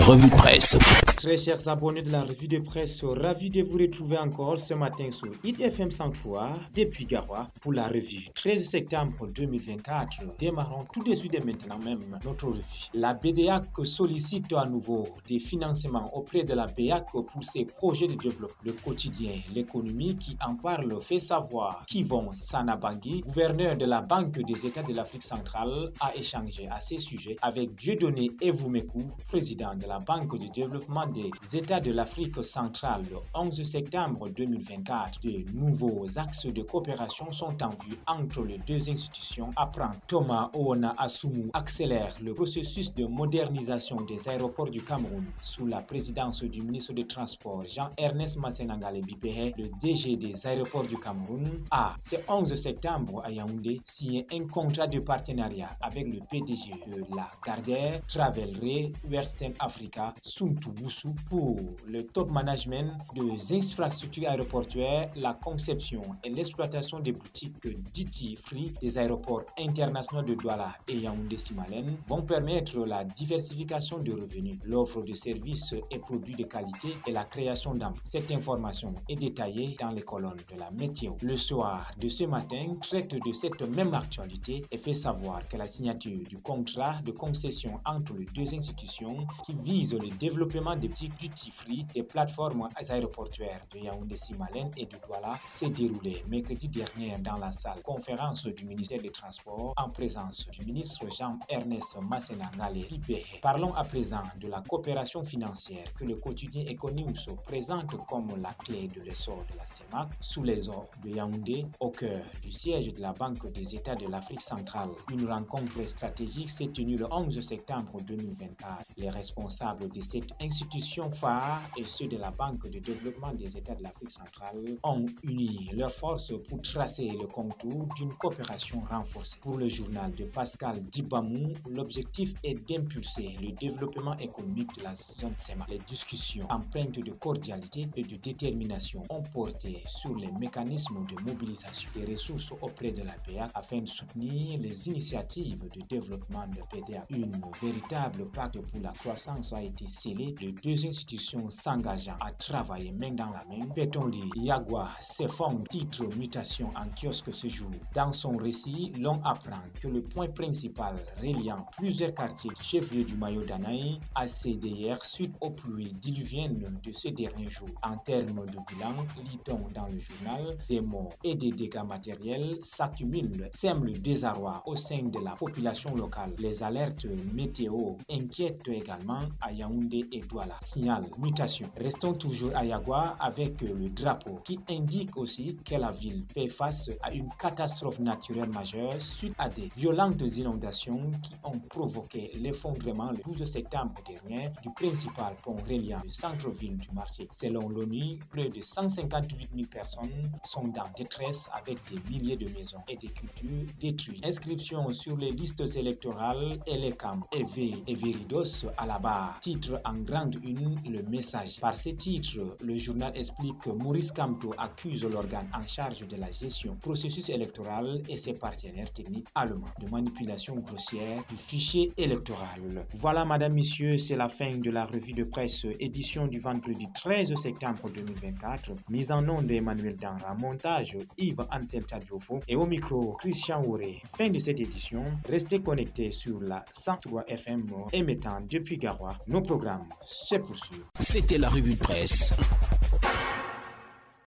Revue de presse. Très chers abonnés de la revue de presse, ravi de vous retrouver encore ce matin sur IDFM 103 depuis Garoua pour la revue 13 septembre 2024. Démarrons tout de suite et maintenant même notre revue. La BDAC sollicite à nouveau des financements auprès de la BEAC pour ses projets de développement. Le quotidien L'économie qui en parle fait savoir qu'Yvon Sanabangui, gouverneur de la Banque des États de l'Afrique centrale, a échangé à ces sujets avec Dieudonné Evoumekou, président de la Banque de développement des États de l'Afrique centrale. Le 11 septembre 2024, de nouveaux axes de coopération sont en vue entre les deux institutions, apprend Thomas Oona Assoumou, accélère le processus de modernisation des aéroports du Cameroun sous la présidence du ministre des Transports Jean-Ernest Massenangale Bipéhe. Le DG des aéroports du Cameroun a, ce 11 septembre à Yaoundé, signé un contrat de partenariat avec le PDG de la Gardère Travel Western Africa, Suntu Boussou, pour le top management des infrastructures aéroportuaires, la conception et l'exploitation des boutiques Duty Free des aéroports internationaux de Douala et Yaoundé-Simalène vont permettre la diversification de revenus, l'offre de services et produits de qualité et la création d'emplois. Cette information est détaillée dans les colonnes de la météo. Le soir de ce matin traite de cette même actualité et fait savoir que la signature du contrat de concession entre les deux institutions qui vise le développement des boutiques duty-free des plateformes aéroportuaires de Yaoundé-Simalène et de Douala s'est déroulée mercredi dernier dans la salle conférence du ministère des Transports en présence du ministre Jean-Ernest Massenangale Bipéhe. Parlons à présent de la coopération financière que le quotidien Econews présente comme la clé de l'essor de la CEMAC sous les ors de Yaoundé, au cœur du siège de la Banque des États de l'Afrique centrale. Une rencontre stratégique s'est tenue le 11 septembre 2024. Les responsables de cette institution phare et ceux de la Banque de développement des États de l'Afrique centrale ont uni leurs forces pour tracer le contour d'une coopération renforcée. Pour le journal de Pascal Dibamou, l'objectif est d'impulser le développement économique de la zone CEMAC. Les discussions empreintes de cordialité et de détermination ont porté sur les mécanismes de mobilisation des ressources auprès de la BEAC afin de soutenir les initiatives de développement de PDA. Une véritable pacte pour la croissance a été scellée, les deux institutions s'engageant à travailler main dans la main. Peut-on lire Yagua s'effondre, titre mutation en kiosque ce jour. Dans son récit, l'on apprend que le point principal reliant plusieurs quartiers du chef-lieu du Mayo Danaï a cédé hier suite aux pluies diluviennes de ces derniers jours. En termes de bilan, lit-on dans le journal, des morts et des dégâts matériels s'accumulent, sèment le désarroi au sein de la population locale. Les alertes météo inquiètent également à Yaoundé et Douala. Signal mutation. Restons toujours à Yagua avec le drapeau qui indique aussi que la ville fait face à une catastrophe naturelle majeure suite à des violentes inondations qui ont provoqué l'effondrement le 12 septembre dernier du principal pont reliant le centre-ville du marché. Selon l'ONU, près de 158 000 personnes sont dans détresse avec des milliers de maisons et des cultures détruites. Inscription sur les listes électorales Elekam, EV et Veridos à la barre. Titre en grande une, le message. Par ce titre, le journal explique que Maurice Kamto accuse l'organe en charge de la gestion processus électoral et ses partenaires techniques allemands de manipulation grossière du fichier électoral. Voilà, madame, messieurs, c'est la fin de la revue de presse édition du vendredi 13 septembre 2024. Mise en onde d'Emmanuel Danra, montage Yves Ansel Tadjofo et au micro Christian Ouré. Fin de cette édition, restez connectés sur la 103 FM émettant depuis Garoua. Nos programmes se poursuivent. C'était la revue de presse.